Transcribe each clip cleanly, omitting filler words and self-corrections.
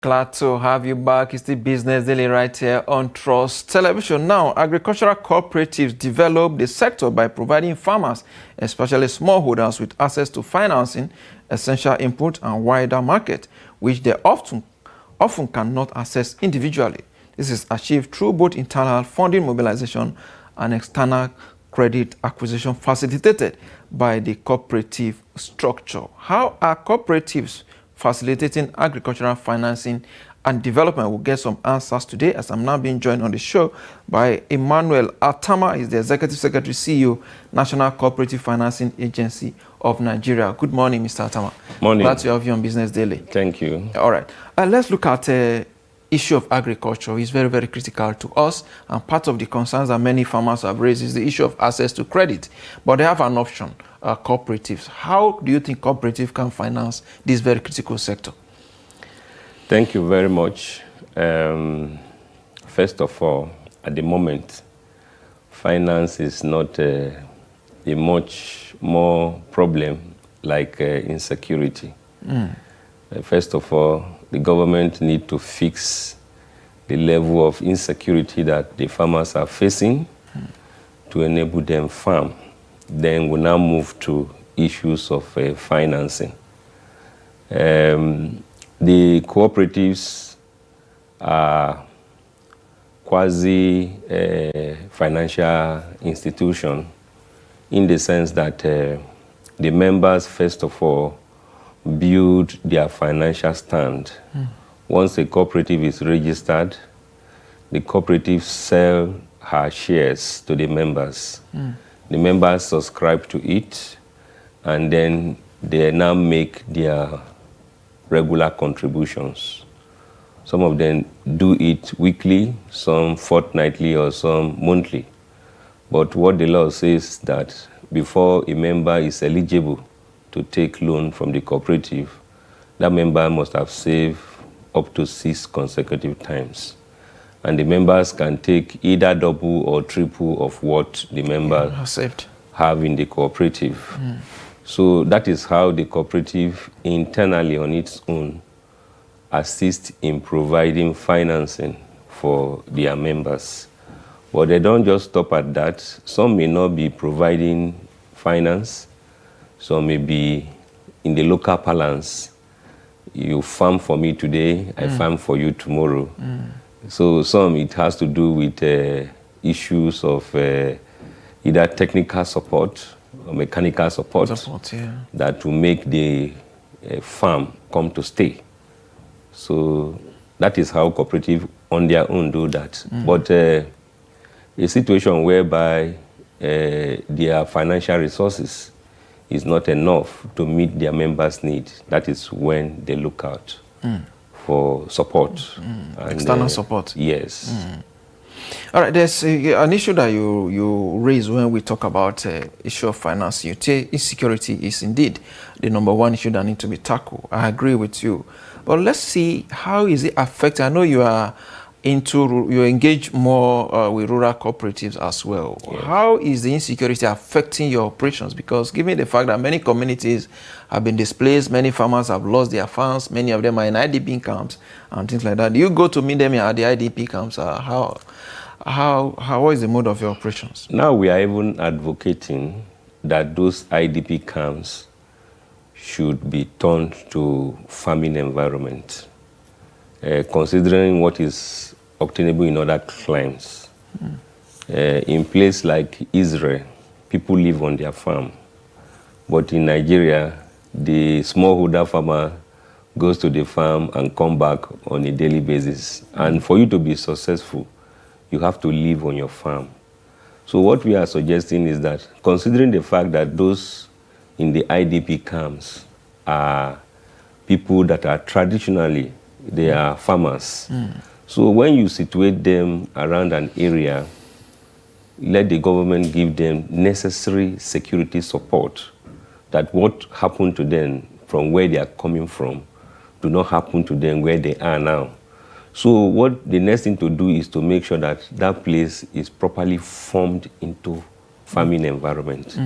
Glad to have you back. It's the Business Daily right here on Trust Television. Now, agricultural cooperatives develop the sector by providing farmers, especially smallholders, with access to financing, essential input, and wider market, which they often cannot access individually. This is achieved through both internal funding mobilization and external credit acquisition facilitated by the cooperative structure. How are cooperatives facilitating agricultural financing and development? We'll get some answers today, as I'm now being joined on the show by Emmanuel Atama. He's the Executive Secretary, CEO, National Cooperative Financing Agency of Nigeria. Good morning, Mr. Atama. Morning. Glad to have you on Business Daily. Thank you. All right. Let's look at the issue of agriculture. It's very, very critical to us, and part of the concerns that many farmers have raised is the issue of access to credit. But they have an option, cooperatives. How do you think cooperatives can finance this very critical sector? Thank you very much. First of all, at the moment, finance is not a much more problem like insecurity. First of all, the government need to fix the level of insecurity that the farmers are facing to enable them farm. Then we now move to issues of financing. The cooperatives are quasi-financial institution in the sense that the members, first of all, build their financial stand. Once a cooperative is registered, the cooperative sell her shares to the members. The members subscribe to it, and then they now make their regular contributions. Some of them do it weekly, some fortnightly, or some monthly. But what the law says that before a member is eligible to take loan from the cooperative, that member must have saved up to 6 consecutive times. And the members can take either double or triple of what the members have in the cooperative. So that is how the cooperative internally on its own assists in providing financing for their members. But they don't just stop at that. Some may not be providing finance. Some may be in the local balance. You farm for me today, I farm for you tomorrow. So some, it has to do with issues of either technical support or mechanical support that will make the farm come to stay. So that is how cooperatives on their own do that. But a situation whereby their financial resources is not enough to meet their members' needs, that is when they look out for support. And, external support. Yes. All right, there's an issue that you raise when we talk about issue of finance. You say insecurity is indeed the number one issue that needs to be tackled. I agree with you. But let's see, how is it affecting? I know you are you engage more with rural cooperatives as well. Yes. How is the insecurity affecting your operations? Because given the fact that many communities have been displaced, many farmers have lost their farms, many of them are in IDP camps and things like that. Do you go to meet them at the IDP camps? How is the mode of your operations? Now we are even advocating that those IDP camps should be turned to farming environment. Considering what is obtainable in other climes. In places like Israel, people live on their farm. But in Nigeria, the smallholder farmer goes to the farm and come back on a daily basis. And for you to be successful, you have to live on your farm. So what we are suggesting is that, considering the fact that those in the IDP camps are people that are traditionally, they are farmers. So when you situate them around an area, let the government give them necessary security support, that what happened to them from where they are coming from do not happen to them where they are now. So what the next thing to do is to make sure that that place is properly formed into farming environment,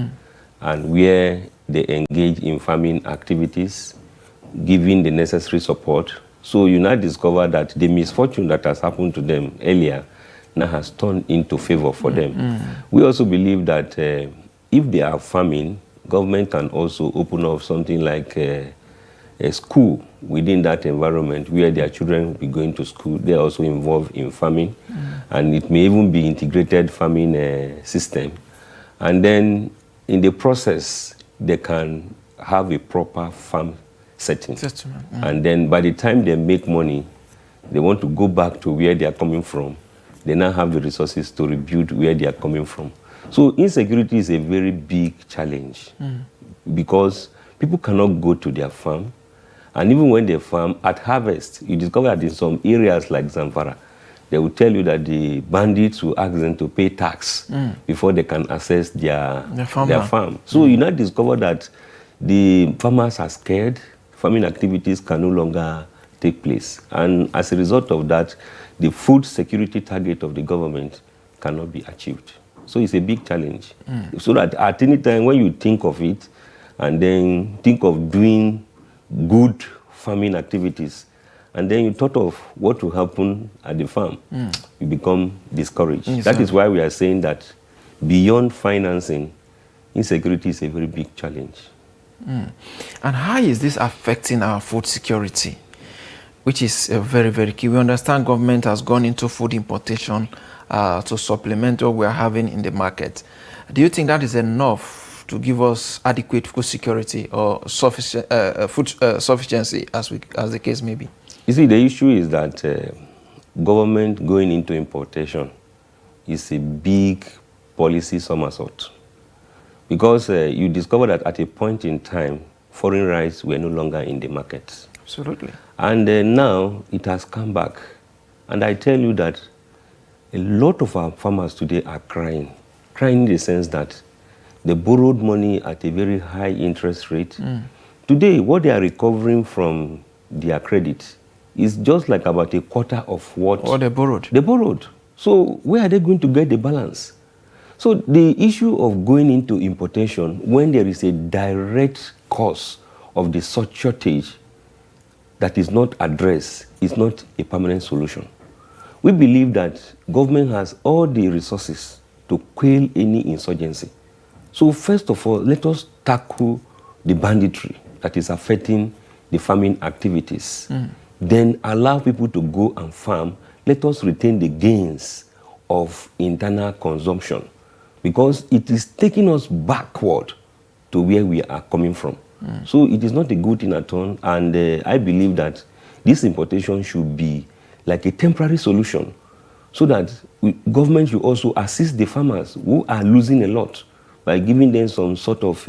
and where they engage in farming activities, giving the necessary support So you now discover that the misfortune that has happened to them earlier now has turned into favor for them. We also believe that if they are farming, government can also open up something like a school within that environment where their children will be going to school. They are also involved in farming, and it may even be integrated farming system. And then in the process, they can have a proper farm setting. And then by the time they make money, they want to go back to where they are coming from. They now have the resources to rebuild where they are coming from. So insecurity is a very big challenge because people cannot go to their farm. And even when they farm, at harvest, you discover that in some areas like Zamfara, they will tell you that the bandits will ask them to pay tax before they can access their farm. So you now discover that the farmers are scared, farming activities can no longer take place. And as a result of that, the food security target of the government cannot be achieved. So it's a big challenge. So that at any time when you think of it, and then think of doing good farming activities, and then you thought of what will happen at the farm, you become discouraged. That is why we are saying that beyond financing, insecurity is a very big challenge. And how is this affecting our food security, which is very, very key? We understand government has gone into food importation to supplement what we are having in the market. Do you think that is enough to give us adequate food security or sufficient food sufficiency, as the case may be? You see, the issue is that government going into importation is a big policy somersault. Because you discover that at a point in time, foreign rice were no longer in the market. Absolutely. And now it has come back. And I tell you that a lot of our farmers today are crying in the sense that they borrowed money at a very high interest rate. Today, what they are recovering from their credit is just like about a quarter of what they borrowed. They borrowed. So where are they going to get the balance? So the issue of going into importation when there is a direct cause of the shortage that is not addressed is not a permanent solution. We believe that government has all the resources to quell any insurgency. So first of all, let us tackle the banditry that is affecting the farming activities. Then allow people to go and farm. Let us retain the gains of internal consumption, because it is taking us backward to where we are coming from. So it is not a good thing at all, and I believe that this importation should be like a temporary solution, so that government should also assist the farmers who are losing a lot by giving them some sort of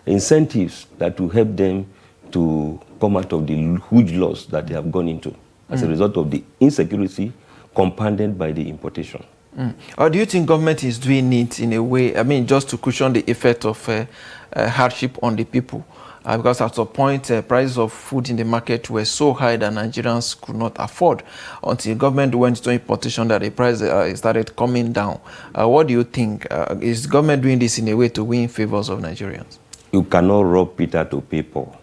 incentives that will help them to come out of the huge loss that they have gone into as a result of the insecurity compounded by the importation. Or do you think government is doing it in a way, I mean, just to cushion the effect of hardship on the people? Because at some point, prices of food in the market were so high that Nigerians could not afford, until government went to importation that the price started coming down. What do you think? Is government doing this in a way to win favors of Nigerians? You cannot rob Peter to pay Paul.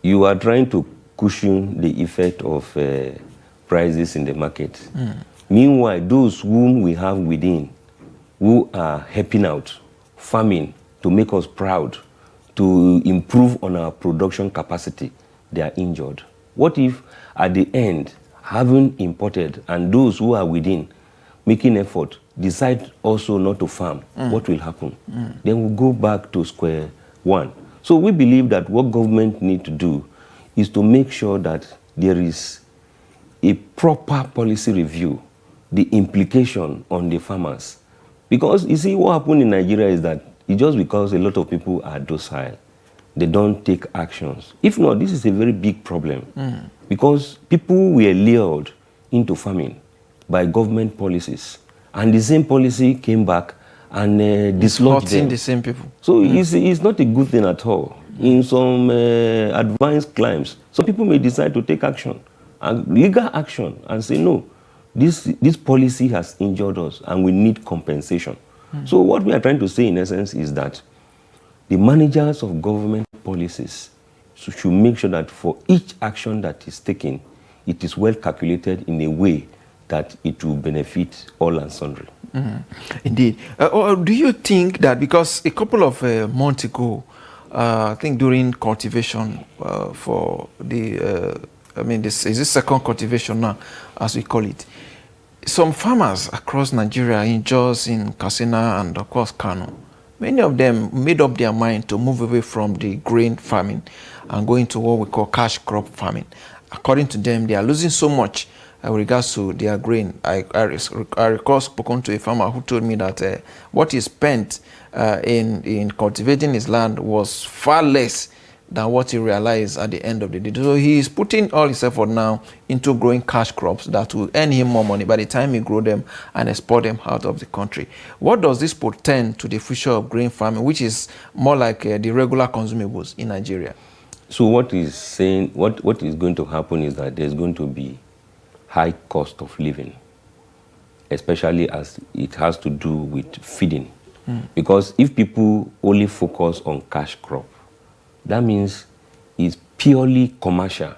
You are trying to cushion the effect of prices in the market. Meanwhile, those whom we have within, who are helping out, farming, to make us proud, to improve on our production capacity, they are injured. What if at the end, having imported and those who are within making effort decide also not to farm? What will happen? Then we'll go back to square one. So we believe that what government need to do is to make sure that there is a proper policy review, the implication on the farmers. Because you see, what happened in Nigeria is that it's just because a lot of people are docile, they don't take actions. If not, this is a very big problem. Because people were lured into farming by government policies, and the same policy came back and dislodged them. The same people. So it's not a good thing at all. In some advanced climes, some people may decide to take action, and legal action, and say, no, this policy has injured us and we need compensation. So what we are trying to say in essence is that the managers of government policies should make sure that for each action that is taken, it is well calculated in a way that it will benefit all and sundry. Indeed. Or do you think that because a couple of months ago, I think during cultivation for the, this is this second cultivation now, as we call it, some farmers across Nigeria, in Jos, in Katsina, and of course Kano, many of them made up their mind to move away from the grain farming and go into what we call cash crop farming. According to them, they are losing so much with regards to their grain. I recall spoken to a farmer who told me that what he spent in cultivating his land was far less than what he realized at the end of the day. So he is putting all his effort now into growing cash crops that will earn him more money by the time he grow them and export them out of the country. What does this portend to the future of grain farming, which is more like the regular consumables in Nigeria? So what is saying, what is going to happen is that there's going to be high cost of living, especially as it has to do with feeding. Because if people only focus on cash crop, that means it's purely commercial.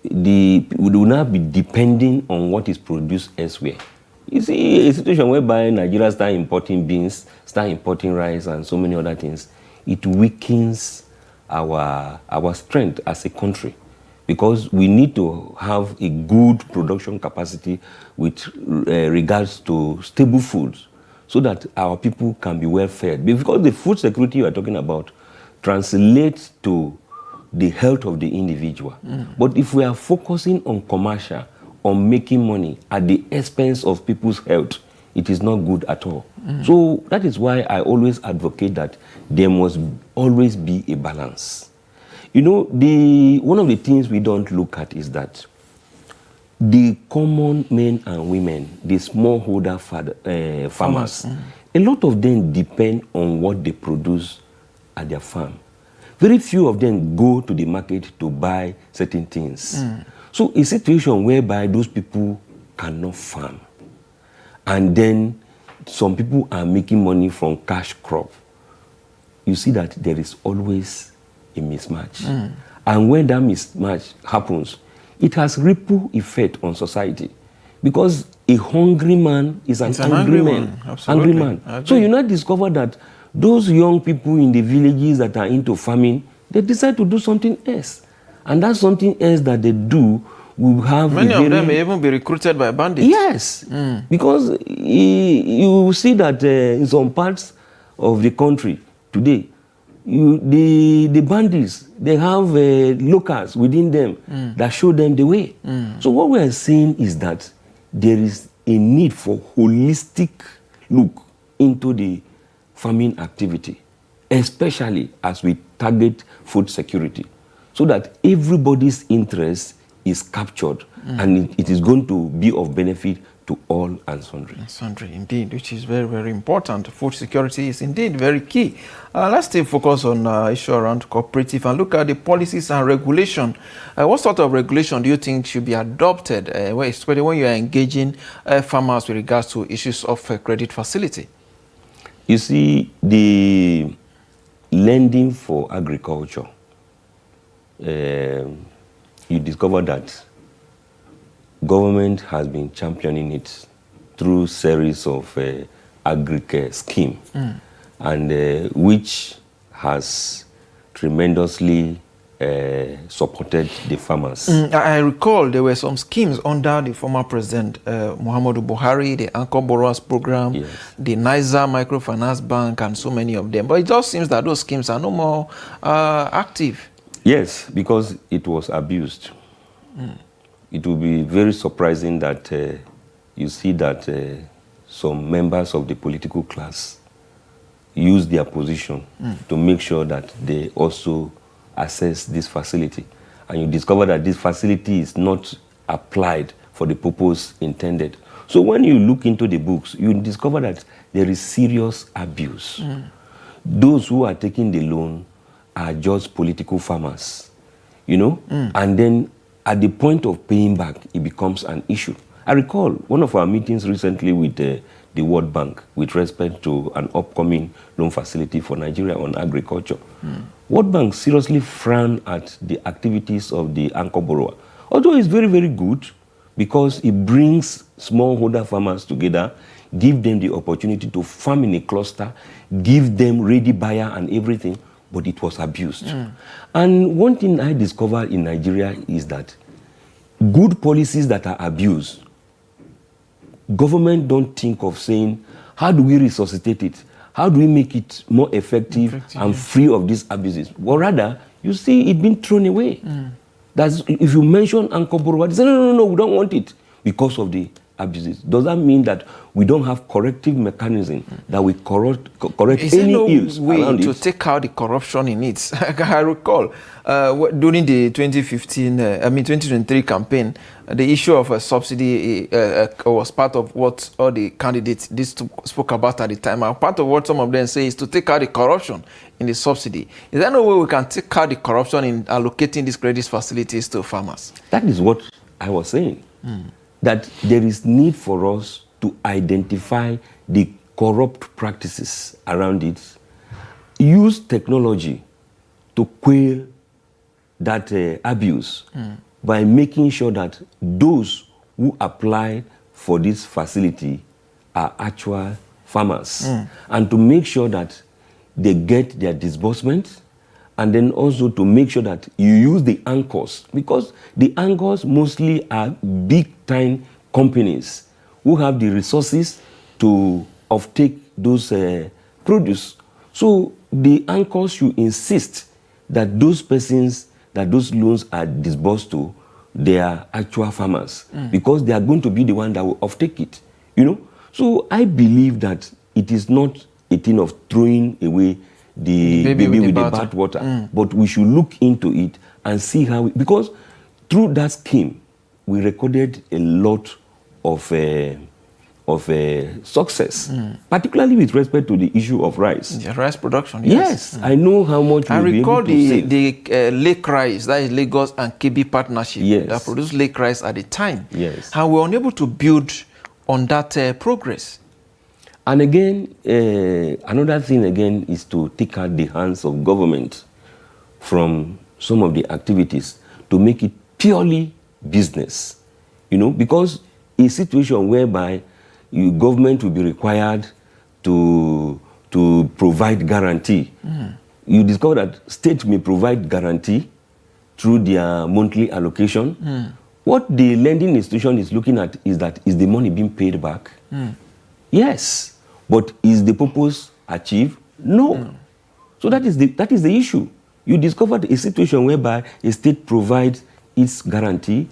We will not be depending on what is produced elsewhere. You see, a situation whereby Nigeria start importing beans, start importing rice, and so many other things, it weakens our strength as a country, because we need to have a good production capacity with regards to stable foods, so that our people can be well fed. Because the food security you are talking about translates to the health of the individual. But if we are focusing on commercial, on making money at the expense of people's health, it is not good at all. So that is why I always advocate that there must always be a balance. You know, one of the things we don't look at is that the common men and women, the smallholder farmers, a lot of them depend on what they produce at their farm. Very few of them go to the market to buy certain things. So a situation whereby those people cannot farm, and then some people are making money from cash crop, you see that there is always a mismatch. And when that mismatch happens, it has ripple effect on society, because a hungry man is an angry man. Angry man. So you now discover that those young people in the villages that are into farming, they decide to do something else. And that something else that they do will have many of them may even be recruited by bandits. Yes, because you see that in some parts of the country today, the bandits, they have locals within them that show them the way. So what we are saying is that there is a need for holistic look into the farming activity, especially as we target food security, so that everybody's interest is captured and it is going to be of benefit to all and sundry. Sundry, indeed, which is very, very important. Food security is indeed very key. Let's still focus on issue around cooperative and look at the policies and regulation. What sort of regulation do you think should be adopted, especially when you are engaging farmers with regards to issues of credit facility? You see, the lending for agriculture, you discover that government has been championing it through series of agri-care scheme, and which has tremendously supported the farmers. I recall there were some schemes under the former president, Muhammadu Buhari, the Anchor Borrowers Program, the NISA Microfinance Bank, and so many of them. But it just seems that those schemes are no more active. Yes, because it was abused. It will be very surprising that you see that some members of the political class use their position to make sure that they also access this facility. And you discover that this facility is not applied for the purpose intended. So when you look into the books, you discover that there is serious abuse. Those who are taking the loan are just political farmers, you know, and then at the point of paying back, it becomes an issue. I recall one of our meetings recently with the the World Bank with respect to an upcoming loan facility for Nigeria on agriculture. World Bank seriously frown at the activities of the anchor borrower, although it's very, very good because it brings smallholder farmers together, give them the opportunity to farm in a cluster, give them ready buyer and everything, but it was abused. And one thing I discovered in Nigeria is that good policies that are abused, government don't think of saying, how do we resuscitate it? How do we make it more effective and free of these abuses? Well, rather, you see it being thrown away. That's, if you mention anchor borrower, they say, no, we don't want it because of the abuses. Does that mean that we don't have corrective mechanism that we correct any ills around it? To take out the corruption in it. I recall during the 2023 campaign, the issue of a subsidy was part of what all the candidates spoke about at the time. And part of what some of them say is to take out the corruption in the subsidy. Is there no way we can take out the corruption in allocating these credit facilities to farmers? That is what I was saying. That there is need for us to identify the corrupt practices around it, use technology to quell that abuse by making sure that those who apply for this facility are actual farmers, and to make sure that they get their disbursement, and then also to make sure that you use the anchors, because the anchors mostly are big-time companies who have the resources to offtake those produce. So the anchors should insist that those persons that those loans are disbursed to, they are actual farmers, because they are going to be the one that will offtake it. You know, so I believe that it is not a thing of throwing away the baby with the bath water, but we should look into it and see how, because through that scheme, we recorded a lot of success, particularly with respect to the issue of rice. The rice production, yes. I know how much I we'll recall be able to save. the Lake Rice, that is Lagos and KB partnership, that produced Lake Rice at the time. And we were unable to build on that progress. And again, another thing again is to take out the hands of government from some of the activities to make it purely business. You know, because a situation whereby government will be required to provide guarantee, you discover that state may provide guarantee through their monthly allocation. What the lending institution is looking at is that, is the money being paid back? Yes, but is the purpose achieved? No. So that is the issue. You discovered a situation whereby a state provides its guarantee,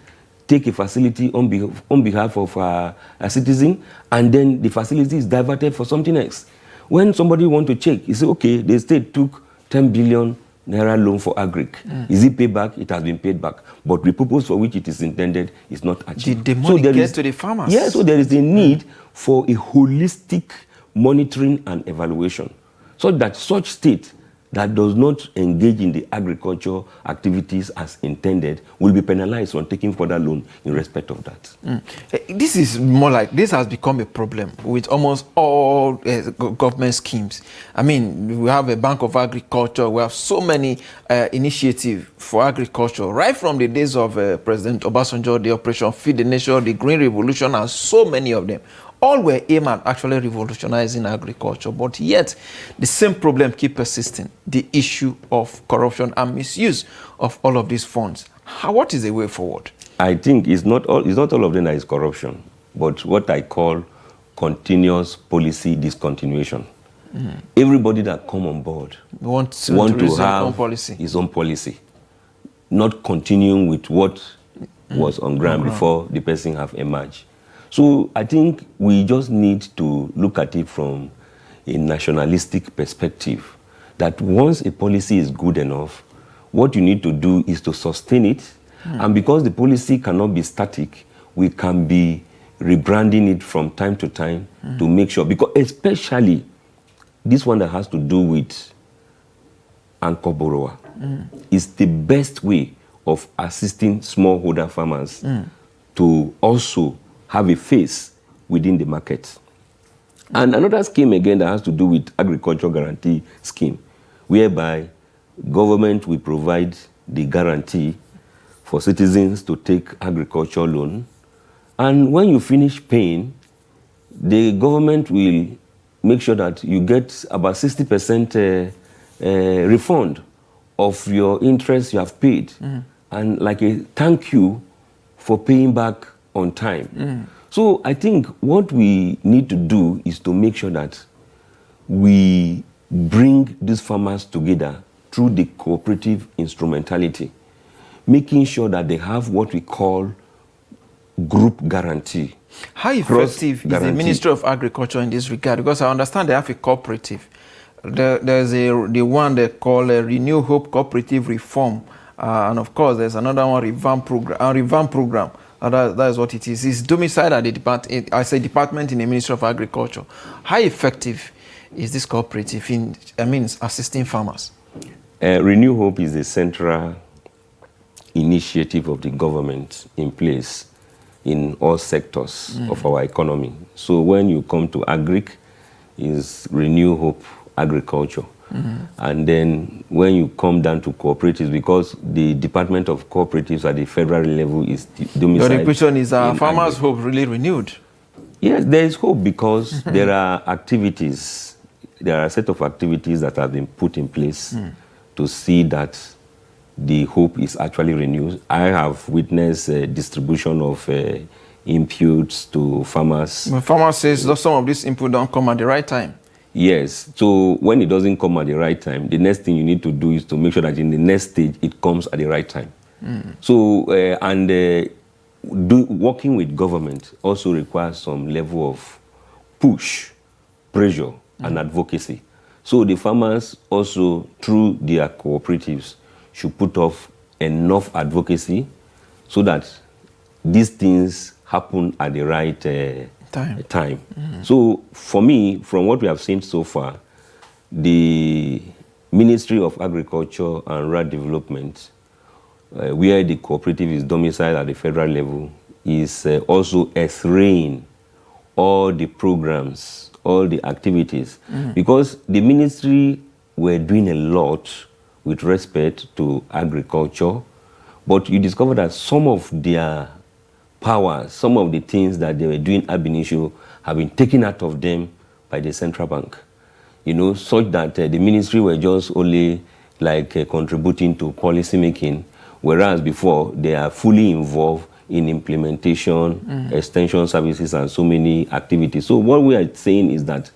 take a facility on behalf of a citizen, and then the facility is diverted for something else. When somebody wants to check, you say, okay, the state took 10 billion naira loan for agric. Is it paid back? It has been paid back. But the purpose for which it is intended is not achieved. Did the money get to the farmers? Yes, so there is a need for a holistic monitoring and evaluation, so that such state that does not engage in the agriculture activities as intended will be penalized on taking further loan in respect of that. This is more like, this has become a problem with almost all government schemes. I mean, we have a Bank of Agriculture, we have so many initiatives for agriculture, right from the days of President Obasanjo, the Operation Feed the Nation, the Green Revolution, and so many of them. All were aimed at actually revolutionizing agriculture, but yet the same problem keep persisting, the issue of corruption and misuse of all of these funds. What is the way forward? I think it's not all of them that is corruption, but what I call continuous policy discontinuation. Everybody that come on board want to have his own policy, not continuing with what was on ground before the person have emerged. So I think we just need to look at it from a nationalistic perspective, that once a policy is good enough, what you need to do is to sustain it. And because the policy cannot be static, we can be rebranding it from time to time to make sure, because especially this one that has to do with anchor borrower is the best way of assisting smallholder farmers to also have a face within the market. And another scheme again that has to do with agriculture guarantee scheme, whereby government will provide the guarantee for citizens to take agriculture loan. And when you finish paying, the government will make sure that you get about 60% refund of your interest you have paid, and like a thank you for paying back on time. So I think what we need to do is to make sure that we bring these farmers together through the cooperative instrumentality, making sure that they have what we call group guarantee. How effective is the Ministry of Agriculture in this regard? Because I understand they have a cooperative. There's the one they call a Renew Hope Cooperative Reform. And of course, there's another one, Revamp Program. That is what it is. It's domiciled at the department in the Ministry of Agriculture. How effective is this cooperative in, assisting farmers? Renew Hope is the central initiative of the government in place in all sectors of our economy. So when you come to agric, is Renew Hope Agriculture. And then when you come down to cooperatives, because the Department of Cooperatives at the federal level is domiciled. Your question is, farmers' hope really renewed? Yes, there is hope because there are activities, there are a set of activities that have been put in place to see that the hope is actually renewed. I have witnessed distribution of inputs to farmers. When farmers says that some of this input don't come at the right time. Yes, so when it doesn't come at the right time, the next thing you need to do is to make sure that in the next stage it comes at the right time. So, working with government also requires some level of push, pressure, and advocacy. So the farmers also, through their cooperatives, should put off enough advocacy so that these things happen at the right time. So for me, from what we have seen so far, the Ministry of Agriculture and Rural Development, where the cooperative is domiciled at the federal level, is also S-RAIN all the programs, all the activities, because the ministry were doing a lot with respect to agriculture, but you discover that some of their powers, some of the things that they were doing ab initio have been taken out of them by the central bank. You know, such that the ministry were just only like contributing to policy making, whereas before they are fully involved in implementation, extension services, and so many activities. So what we are saying is that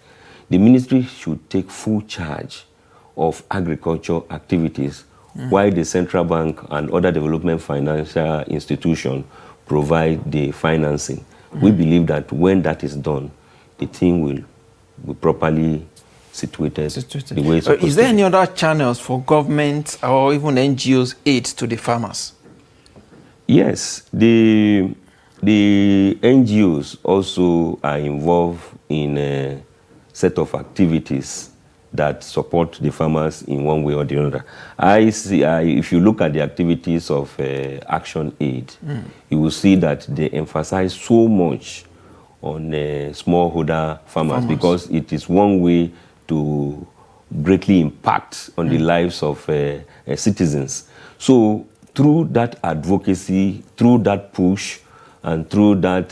the ministry should take full charge of agriculture activities, while the central bank and other development financial institutions provide the financing. We believe that when that is done, the thing will be properly situated the way it's supposed to be. Is there any other channels for government or even NGOs aid to the farmers? Yes, the NGOs also are involved in a set of activities that support the farmers in one way or the other. I see, if you look at the activities of Action Aid, you will see that they emphasize so much on smallholder farmers because it is one way to greatly impact on the lives of citizens. So through that advocacy, through that push, and through that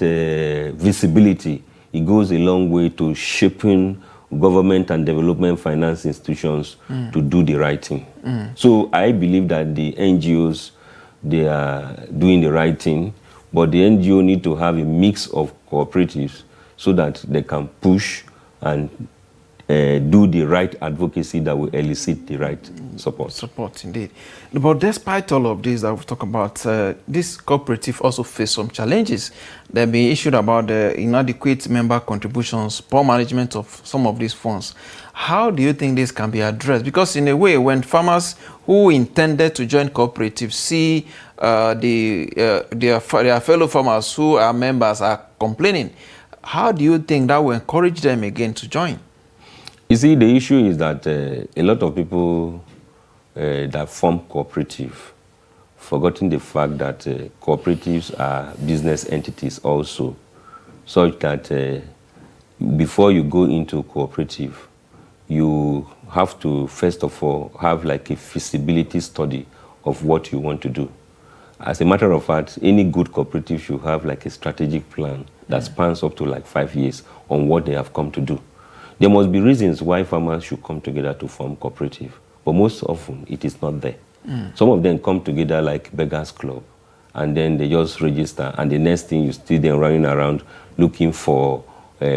visibility, it goes a long way to shaping government and development finance institutions to do the right thing. So I believe that the NGOs, they are doing the right thing, but the NGO need to have a mix of cooperatives so that they can push and do the right advocacy that will elicit the right support. Support, indeed. But despite all of this that we've talked about, this cooperative also face some challenges. They've been issued about the inadequate member contributions, poor management of some of these funds. How do you think this can be addressed? Because in a way, when farmers who intended to join cooperatives see their fellow farmers who are members are complaining, how do you think that will encourage them again to join? You see, the issue is that a lot of people that form cooperative, forgetting the fact that cooperatives are business entities also, such that before you go into cooperative, you have to, first of all, have like a feasibility study of what you want to do. As a matter of fact, any good cooperative should have like a strategic plan that spans up to like 5 years on what they have come to do. There must be reasons why farmers should come together to form cooperative, but most often it is not there. Some of them come together like beggars club, and then they just register, and the next thing you see them running around looking for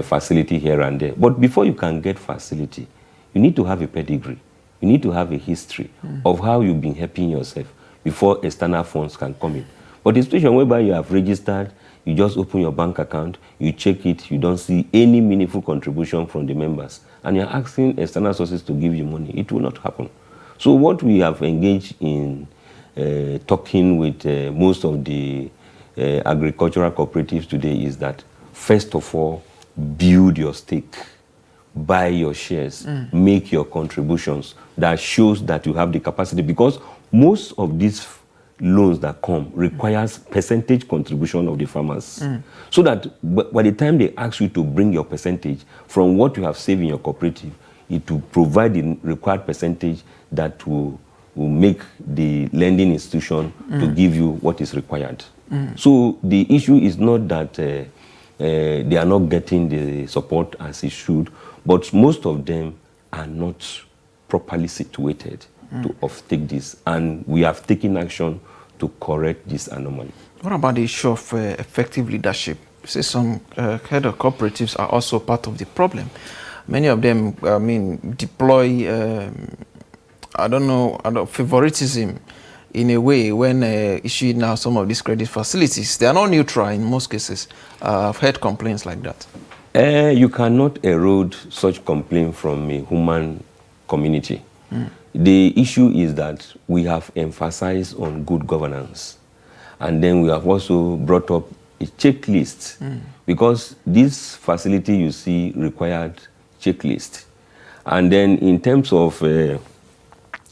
facility here and there. But before you can get facility, you need to have a pedigree. You need to have a history of how you've been helping yourself before external funds can come in. But the situation whereby you have registered, you just open your bank account, you check it, you don't see any meaningful contribution from the members, and you're asking external sources to give you money, it will not happen. So what we have engaged in talking with most of the agricultural cooperatives today is that, first of all, build your stake, buy your shares, make your contributions that shows that you have the capacity, because most of these loans that come requires percentage contribution of the farmers. So that by the time they ask you to bring your percentage from what you have saved in your cooperative, it will provide the required percentage that will make the lending institution to give you what is required. So the issue is not that they are not getting the support as it should, but most of them are not properly situated to offtake this, and we have taken action to correct this anomaly. What about the issue of effective leadership? You say some head of cooperatives are also part of the problem. Many of them, deploy, favoritism in a way when issuing now some of these credit facilities. They are not neutral in most cases. I've heard complaints like that. You cannot erode such complaint from a human community. The issue is that we have emphasized on good governance, and then we have also brought up a checklist, because this facility you see required checklist. And then in terms of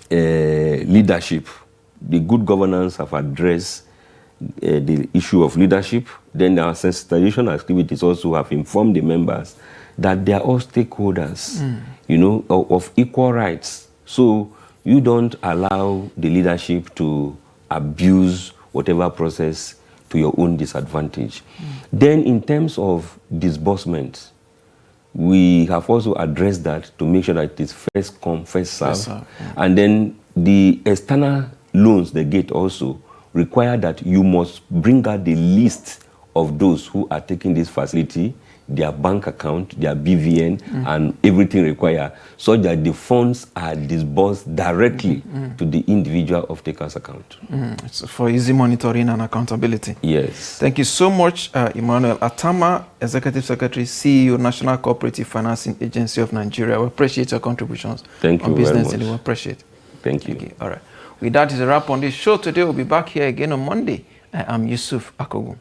leadership, the good governance have addressed the issue of leadership. Then our sensitization activities also have informed the members that they are all stakeholders, of equal rights. So you don't allow the leadership to abuse whatever process to your own disadvantage. Then in terms of disbursement, we have also addressed that to make sure that it is first come, first serve. And then the external loans they get also require that you must bring out the list of those who are taking this facility, their bank account, their BVN, and everything required, so that the funds are disbursed directly to the individual off-taker's account. It's for easy monitoring and accountability. Yes. Thank you so much, Emmanuel Atama, Executive Secretary, CEO, National Cooperative Financing Agency of Nigeria. We appreciate your contributions. Thank you business very much. We appreciate it. Thank you. All right. With that is a wrap on this show today. We'll be back here again on Monday. I am Yusuf Akogu.